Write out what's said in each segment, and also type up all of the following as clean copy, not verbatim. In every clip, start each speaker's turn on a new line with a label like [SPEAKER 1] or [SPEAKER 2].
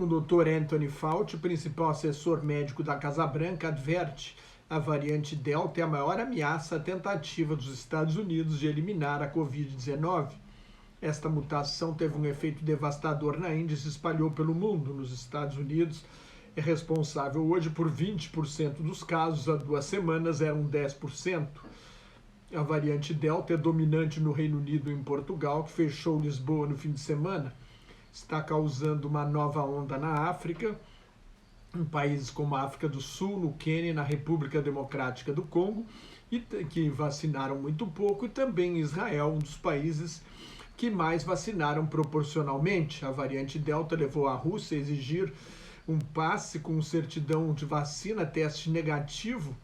[SPEAKER 1] O Dr. Anthony Fauci, principal assessor médico da Casa Branca, adverte: a variante Delta é a maior ameaça à tentativa dos Estados Unidos de eliminar a Covid-19. Esta mutação teve um efeito devastador na Índia e se espalhou pelo mundo. Nos Estados Unidos, é responsável hoje por 20% dos casos, há 2 semanas eram 10%. A variante Delta é dominante no Reino Unido e em Portugal, que fechou Lisboa no fim de semana. Está causando uma nova onda na África, em países como a África do Sul, no Quênia e na República Democrática do Congo, que vacinaram muito pouco, e também em Israel, um dos países que mais vacinaram proporcionalmente. A variante Delta levou a Rússia a exigir um passe com certidão de vacina, teste negativo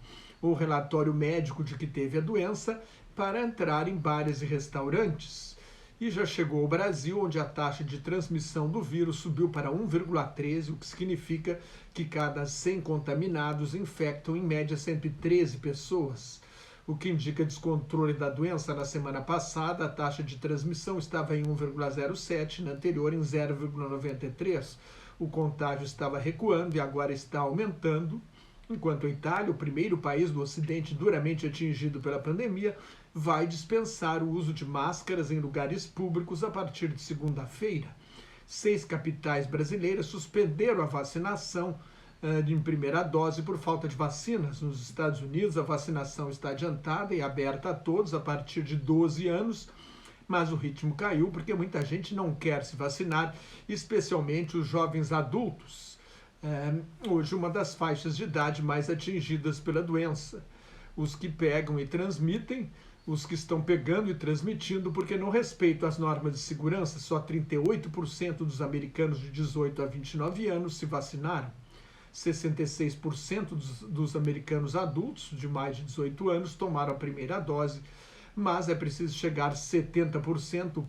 [SPEAKER 1] ou relatório médico de que teve a doença para entrar em bares e restaurantes. E já chegou ao Brasil, onde a taxa de transmissão do vírus subiu para 1,13, o que significa que cada 100 contaminados infectam em média 113 pessoas. O que indica descontrole da doença. Na semana passada, a taxa de transmissão estava em 1,07, na anterior em 0,93. O contágio estava recuando e agora está aumentando, enquanto a Itália, o primeiro país do Ocidente duramente atingido pela pandemia, vai dispensar o uso de máscaras em lugares públicos a partir de segunda-feira. 6 capitais brasileiras suspenderam a vacinação em primeira dose por falta de vacinas. Nos Estados Unidos, a vacinação está adiantada e aberta a todos a partir de 12 anos, mas o ritmo caiu porque muita gente não quer se vacinar, especialmente os jovens adultos. Hoje, uma das faixas de idade mais atingidas pela doença. Os que pegam e transmitem, os que estão pegando e transmitindo porque não respeitam as normas de segurança. Só 38% dos americanos de 18 a 29 anos se vacinaram. 66% dos americanos adultos de mais de 18 anos tomaram a primeira dose, mas é preciso chegar a 70%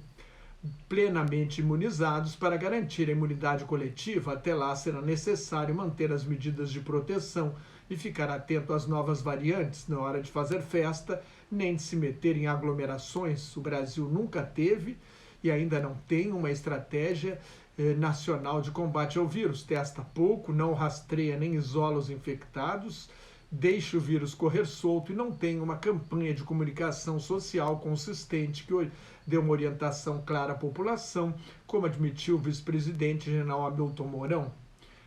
[SPEAKER 1] plenamente imunizados para garantir a imunidade coletiva. Até lá será necessário manter as medidas de proteção e ficar atento às novas variantes. Na hora de fazer festa, nem de se meter em aglomerações. O Brasil nunca teve e ainda não tem uma estratégia nacional de combate ao vírus. Testa pouco, não rastreia nem isola os infectados, deixa o vírus correr solto e não tem uma campanha de comunicação social consistente que dê uma orientação clara à população, como admitiu o vice-presidente general Hamilton Mourão.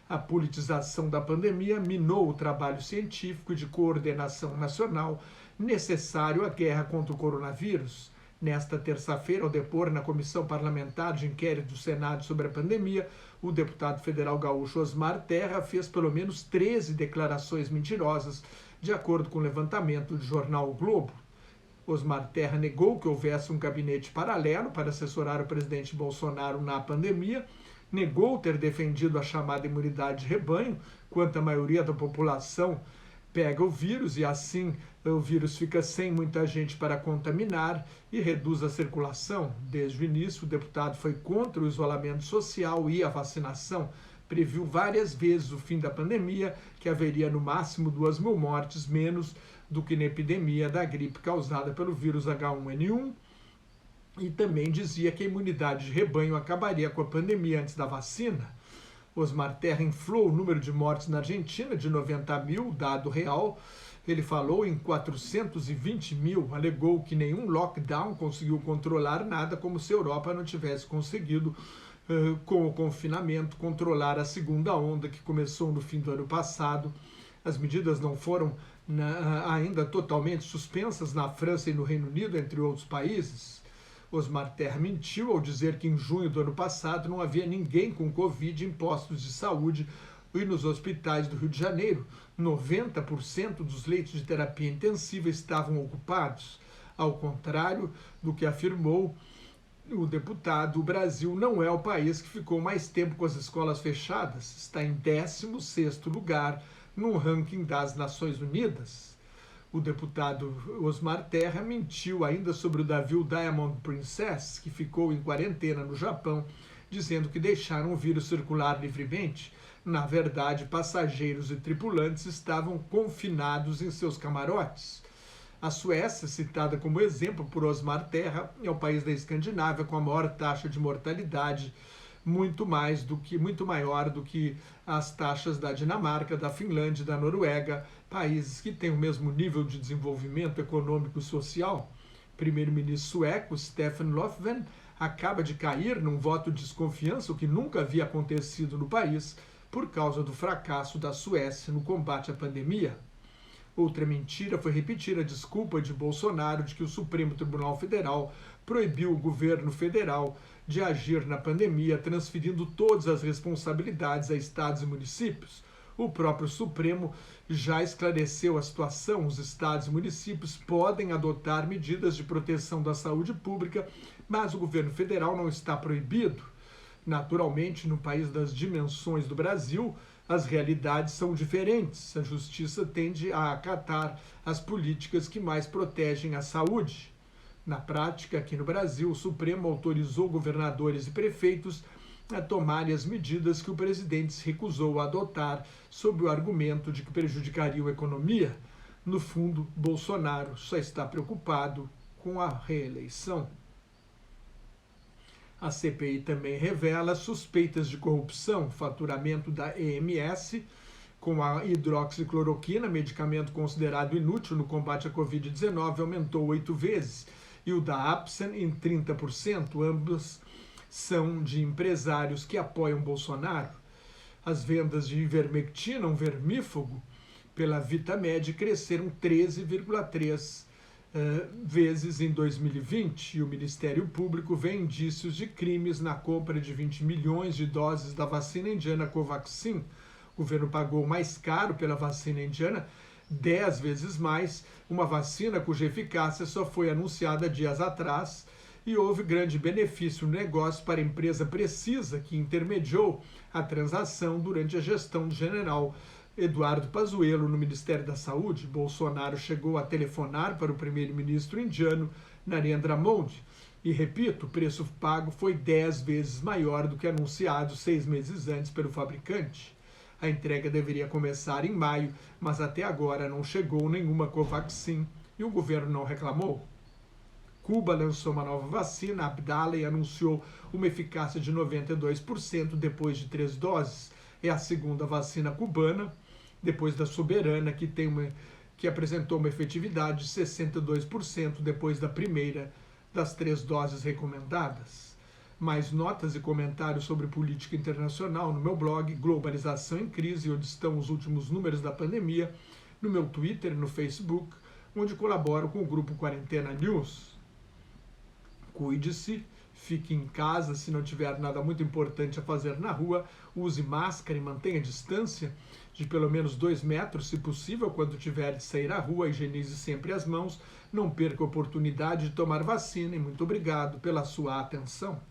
[SPEAKER 1] A politização da pandemia minou o trabalho científico e de coordenação nacional necessário à guerra contra o coronavírus. Nesta terça-feira, ao depor na Comissão Parlamentar de Inquérito do Senado sobre a pandemia, o deputado federal gaúcho Osmar Terra fez pelo menos 13 declarações mentirosas, de acordo com o levantamento do jornal O Globo. Osmar Terra negou que houvesse um gabinete paralelo para assessorar o presidente Bolsonaro na pandemia, negou ter defendido a chamada imunidade de rebanho, quando a maioria da população pega o vírus e assim o vírus fica sem muita gente para contaminar e reduz a circulação. Desde o início, o deputado foi contra o isolamento social e a vacinação. Previu várias vezes o fim da pandemia, que haveria no máximo 2.000 mortes menos do que na epidemia da gripe causada pelo vírus H1N1. E também dizia que a imunidade de rebanho acabaria com a pandemia antes da vacina. Osmar Terra inflou o número de mortes na Argentina de 90 mil, dado real. Ele falou em 420 mil, alegou que nenhum lockdown conseguiu controlar nada, como se a Europa não tivesse conseguido, com o confinamento, controlar a segunda onda que começou no fim do ano passado. As medidas não foram ainda totalmente suspensas na França e no Reino Unido, entre outros países. Osmar Terra mentiu ao dizer que em junho do ano passado não havia ninguém com Covid em postos de saúde e nos hospitais do Rio de Janeiro. 90% dos leitos de terapia intensiva estavam ocupados. Ao contrário do que afirmou o deputado, o Brasil não é o país que ficou mais tempo com as escolas fechadas. Está em 16º lugar no ranking das Nações Unidas. O deputado Osmar Terra mentiu ainda sobre o navio Diamond Princess, que ficou em quarentena no Japão, dizendo que deixaram o vírus circular livremente. Na verdade, passageiros e tripulantes estavam confinados em seus camarotes. A Suécia, citada como exemplo por Osmar Terra, é o país da Escandinávia com a maior taxa de mortalidade muito maior do que as taxas da Dinamarca, da Finlândia, da Noruega, países que têm o mesmo nível de desenvolvimento econômico e social. O primeiro-ministro sueco, Stefan Löfven, acaba de cair num voto de desconfiança, o que nunca havia acontecido no país, por causa do fracasso da Suécia no combate à pandemia. Outra mentira foi repetir a desculpa de Bolsonaro de que o Supremo Tribunal Federal proibiu o governo federal de agir na pandemia, transferindo todas as responsabilidades a estados e municípios. O próprio Supremo já esclareceu a situação. Os estados e municípios podem adotar medidas de proteção da saúde pública, mas o governo federal não está proibido. Naturalmente, no país das dimensões do Brasil, as realidades são diferentes. A justiça tende a acatar as políticas que mais protegem a saúde. Na prática, aqui no Brasil, o Supremo autorizou governadores e prefeitos a tomarem as medidas que o presidente se recusou a adotar sob o argumento de que prejudicariam a economia. No fundo, Bolsonaro só está preocupado com a reeleição. A CPI também revela suspeitas de corrupção, faturamento da EMS com a hidroxicloroquina, medicamento considerado inútil no combate à Covid-19, aumentou 8 vezes, e o da Apsen em 30%, ambos são de empresários que apoiam Bolsonaro. As vendas de ivermectina, um vermífugo, pela Vitamed cresceram 13,3% vezes em 2020, e o Ministério Público vê indícios de crimes na compra de 20 milhões de doses da vacina indiana Covaxin. O governo pagou mais caro pela vacina indiana, 10 vezes mais, uma vacina cuja eficácia só foi anunciada dias atrás, e houve grande benefício no negócio para a empresa Precisa, que intermediou a transação durante a gestão do general Eduardo Pazuello no Ministério da Saúde. Bolsonaro chegou a telefonar para o primeiro-ministro indiano Narendra Modi e, repito, o preço pago foi 10 vezes maior do que anunciado 6 meses antes pelo fabricante. A entrega deveria começar em maio, mas até agora não chegou nenhuma Covaxin e o governo não reclamou. Cuba lançou uma nova vacina, Abdala, e anunciou uma eficácia de 92% depois de 3 doses. É a segunda vacina cubana, depois da Soberana, que apresentou uma efetividade de 62% depois da primeira das 3 doses recomendadas. Mais notas e comentários sobre política internacional no meu blog Globalização em Crise, onde estão os últimos números da pandemia, no meu Twitter e no Facebook, onde colaboro com o grupo Quarentena News. Cuide-se, fique em casa se não tiver nada muito importante a fazer na rua, use máscara e mantenha a distância de pelo menos 2 metros, se possível, quando tiver de sair à rua, higienize sempre as mãos, não perca a oportunidade de tomar vacina e muito obrigado pela sua atenção.